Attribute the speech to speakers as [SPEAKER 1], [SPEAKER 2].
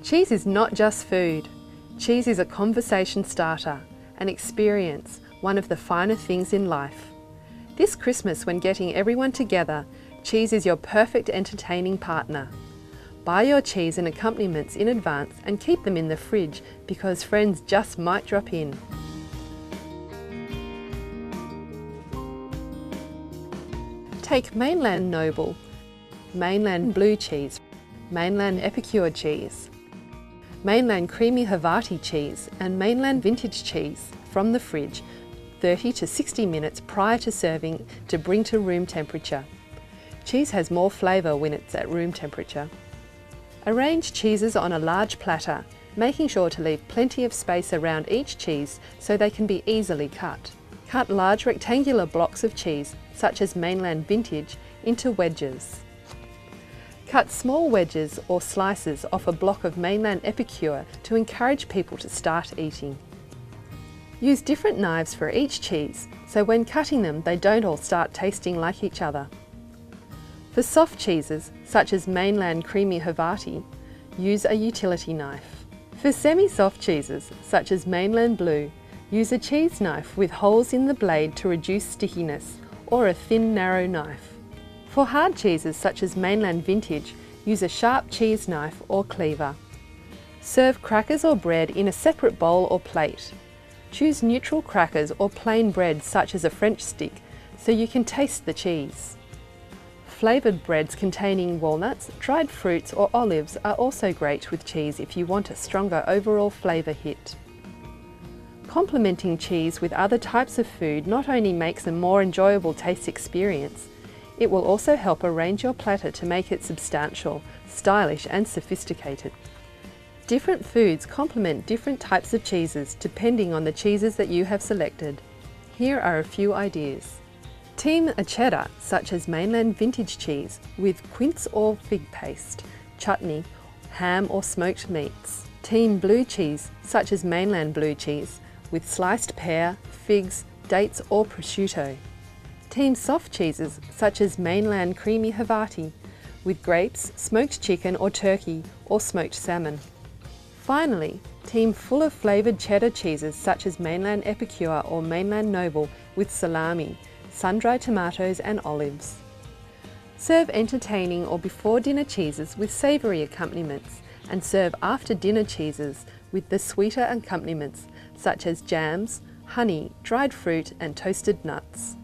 [SPEAKER 1] Cheese is not just food. Cheese is a conversation starter, an experience, one of the finer things in life. This Christmas, when getting everyone together, cheese is your perfect entertaining partner. Buy your cheese and accompaniments in advance and keep them in the fridge because friends just might drop in. Take Mainland Noble, Mainland Blue cheese, Mainland Epicure cheese, Mainland Creamy Havarti cheese and Mainland Vintage cheese from the fridge 30 to 60 minutes prior to serving to bring to room temperature. Cheese has more flavour when it's at room temperature. Arrange cheeses on a large platter, making sure to leave plenty of space around each cheese so they can be easily cut. Cut large rectangular blocks of cheese, such as Mainland Vintage, into wedges. Cut small wedges or slices off a block of Mainland Epicure to encourage people to start eating. Use different knives for each cheese, so when cutting them they don't all start tasting like each other. For soft cheeses, such as Mainland Creamy Havarti, use a utility knife. For semi-soft cheeses, such as Mainland Blue, use a cheese knife with holes in the blade to reduce stickiness, or a thin, narrow knife. For hard cheeses, such as Mainland Vintage, use a sharp cheese knife or cleaver. Serve crackers or bread in a separate bowl or plate. Choose neutral crackers or plain bread, such as a French stick, so you can taste the cheese. Flavoured breads containing walnuts, dried fruits or olives are also great with cheese if you want a stronger overall flavour hit. Complementing cheese with other types of food not only makes a more enjoyable taste experience, it will also help arrange your platter to make it substantial, stylish and sophisticated. Different foods complement different types of cheeses depending on the cheeses that you have selected. Here are a few ideas. Team a cheddar, such as Mainland Vintage cheese, with quince or fig paste, chutney, ham or smoked meats. Team blue cheese, such as Mainland Blue cheese, with sliced pear, figs, dates or prosciutto. Team soft cheeses, such as Mainland Creamy Havarti, with grapes, smoked chicken or turkey, or smoked salmon. Finally, team full of flavoured cheddar cheeses, such as Mainland Epicure or Mainland Noble, with salami, sun-dried tomatoes and olives. Serve entertaining or before dinner cheeses with savoury accompaniments, and serve after dinner cheeses with the sweeter accompaniments such as jams, honey, dried fruit and toasted nuts.